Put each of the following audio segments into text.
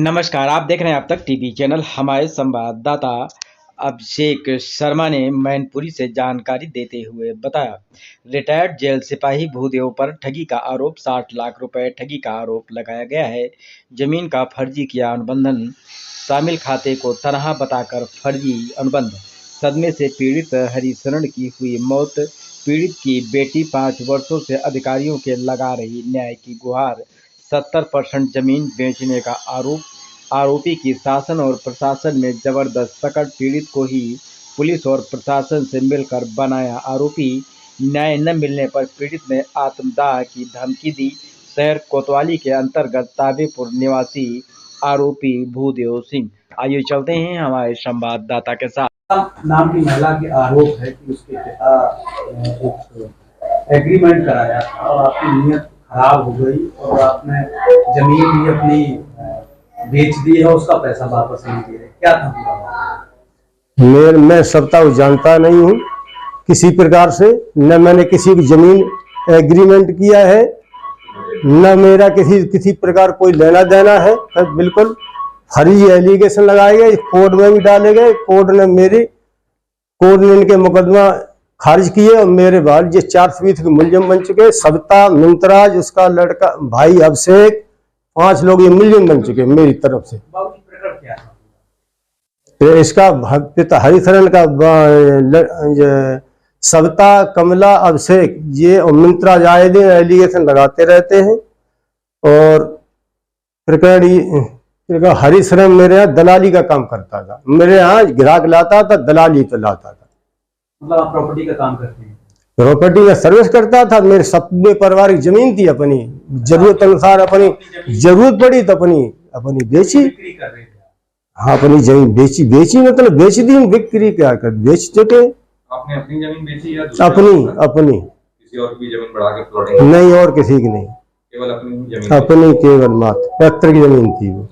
नमस्कार, आप देख रहे हैं अब तक टीवी चैनल। हमारे संवाददाता अभिषेक शर्मा ने मैनपुरी से जानकारी देते हुए बताया, रिटायर्ड जेल सिपाही भूदेव पर ठगी का आरोप, 60 लाख रुपए ठगी का आरोप लगाया गया है। जमीन का फर्जी किया अनुबंधन, शामिल खाते को तनहा बताकर फर्जी अनुबंध, सदमे से पीड़ित हरिशरण की हुई मौत, पीड़ित की बेटी 5 वर्षों से अधिकारियों के लगा रही न्याय की गुहार, 70% जमीन बेचने का आरोप, आरोपी की शासन और प्रशासन में जबरदस्त पकड़, पीड़ित को ही पुलिस और प्रशासन से मिलकर बनाया आरोपी, न्याय न मिलने पर पीड़ित ने आत्मदाह की धमकी दी। शहर कोतवाली के अंतर्गत ताबेपुर निवासी आरोपी भूदेव सिंह। आइए चलते हैं हमारे संवाददाता के साथ। नाम की महिला के आरोप है कि उसके पिता एक एग्रीमेंट कराया था और आपकी नीयत खराब हो गई और आपने जमीन भी अपनी बेच दी है, उसका पैसा वापस नहीं दे रहे। क्या था पूरा? मैं सबता जानता नहीं हूँ किसी प्रकार से, न मैंने किसी की जमीन एग्रीमेंट किया है, न मेरा किसी प्रकार कोई लेना देना है। बिल्कुल फर्जी एलिगेशन लगाए गए, कोर्ट में भी डाले गए। कोर्ट ने इनके मुकदमा खारिज किए और मेरे बाद ये 400 के मुलजिम बन चुके। सविता, मुमताज, उसका लड़का भाई अभिषेक, 5 लोग ये मुलजिम बन चुके मेरी तरफ से। तो इसका पिता हरिशरण का सविता, कमला, अभिषेक ये और मुमताज आए दिन एलिगेशन लगाते रहते हैं। और हरिशरण मेरे यहाँ दलाली का काम करता था, मेरे यहाँ ग्राहक लाता था, दलाली पे लाता था। मतलब आप प्रॉपर्टी का काम करते हैं? प्रॉपर्टी का सर्विस करता था। मेरे सबके पारिवारिक जमीन थी, अपनी जरूरत अनुसार, अपनी जरूरत पड़ी तो अपनी बेची। हाँ, अपनी जमीन बेची मतलब बेच दी। बिक्री क्या कर बेच चुके। आपने अपनी जमीन बेची या अपनी किसी और की जमीन बढ़ा के प्लॉटिंग? नहीं, और किसी की नहीं, केवल अपनी जमीन। अपनी केवल मात्र 75 की जमीन थी वो।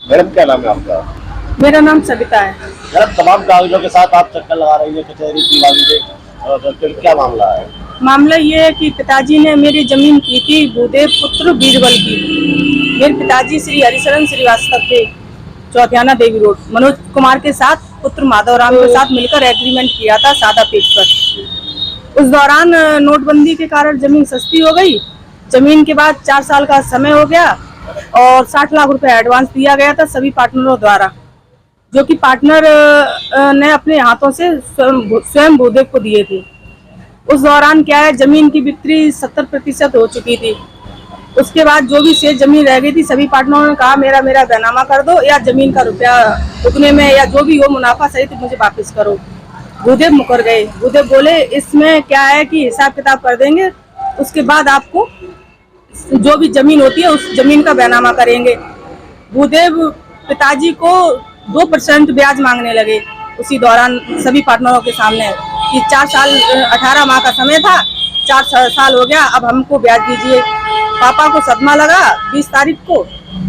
मैडम क्या नाम है आपका? मेरा नाम सविता है। मैडम तमाम कागजों के साथ आप चक्कर लगा रही है कचहरी की, क्या मामला है? मामला ये है कि पिताजी ने मेरी जमीन की थी भूदेव पुत्र बीरबल की। मेरे पिताजी श्री हरिशरण श्रीवास्तव थे, चौथियाना देवी रोड, मनोज कुमार के साथ, पुत्र माधवराम के साथ मिलकर एग्रीमेंट किया था सादा पेज पर। उस दौरान नोटबंदी के कारण जमीन सस्ती हो गई। जमीन के बाद 4 साल का समय हो गया और 60 लाख रुपए एडवांस दिया गया था सभी पार्टनरों द्वारा, जो कि पार्टनर ने अपने हाथों से स्वयं भूदेव को दिए थे। उस दौरान क्या है, जमीन की बिक्री 70% हो चुकी थी। उसके बाद जो भी शेष जमीन रह गई थी, सभी पार्टनरों ने कहा मेरा बैनामा कर दो या जमीन का रुपया उतने में या जो भी हो मुनाफा सहित मुझे वापस करो। भूदेव मुकर गए। भूदेव बोले इसमें क्या है कि हिसाब किताब कर देंगे, उसके बाद आपको जो भी जमीन होती है उस जमीन का बैनामा करेंगे। भूदेव पिताजी को 2% ब्याज मांगने लगे उसी दौरान सभी पार्टनरों के सामने कि 4 साल 18 माह का समय था, 4 साल हो गया, अब हमको ब्याज दीजिए। पापा को सदमा लगा। 20 तारीख को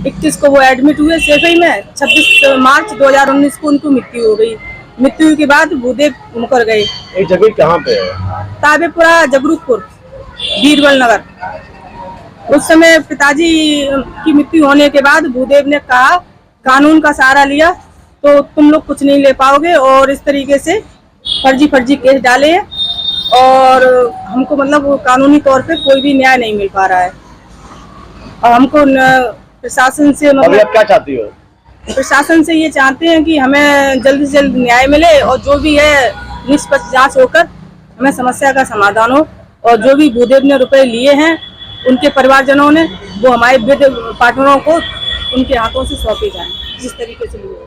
21 को वो एडमिट हुए सेफई में। 26 मार्च 2019 को उनको मृत्यु हो गई। मृत्यु के बाद भूदेव मुकर गए। ये जगह कहाँ पे है? ताबेपुरा, जगरूपपुर, बीरबल नगर। उस समय पिताजी की मृत्यु होने के बाद भूदेव ने कहा कानून का सहारा लिया तो तुम लोग कुछ नहीं ले पाओगे, और इस तरीके से फर्जी केस डाले और हमको मतलब कानूनी तौर पे कोई भी न्याय नहीं मिल पा रहा है। और हमको प्रशासन से मतलब क्या चाहती हो? प्रशासन से ये चाहते हैं कि हमें जल्द से जल्द न्याय मिले और जो भी है निष्पक्ष जांच होकर हमें समस्या का समाधान हो, और जो भी भूदेव ने रुपए लिए हैं उनके परिवारजनों ने, वो हमारे वृद्ध पार्टनरों को उनके हाथों से सौंपे जाएं जिस तरीके से लिए।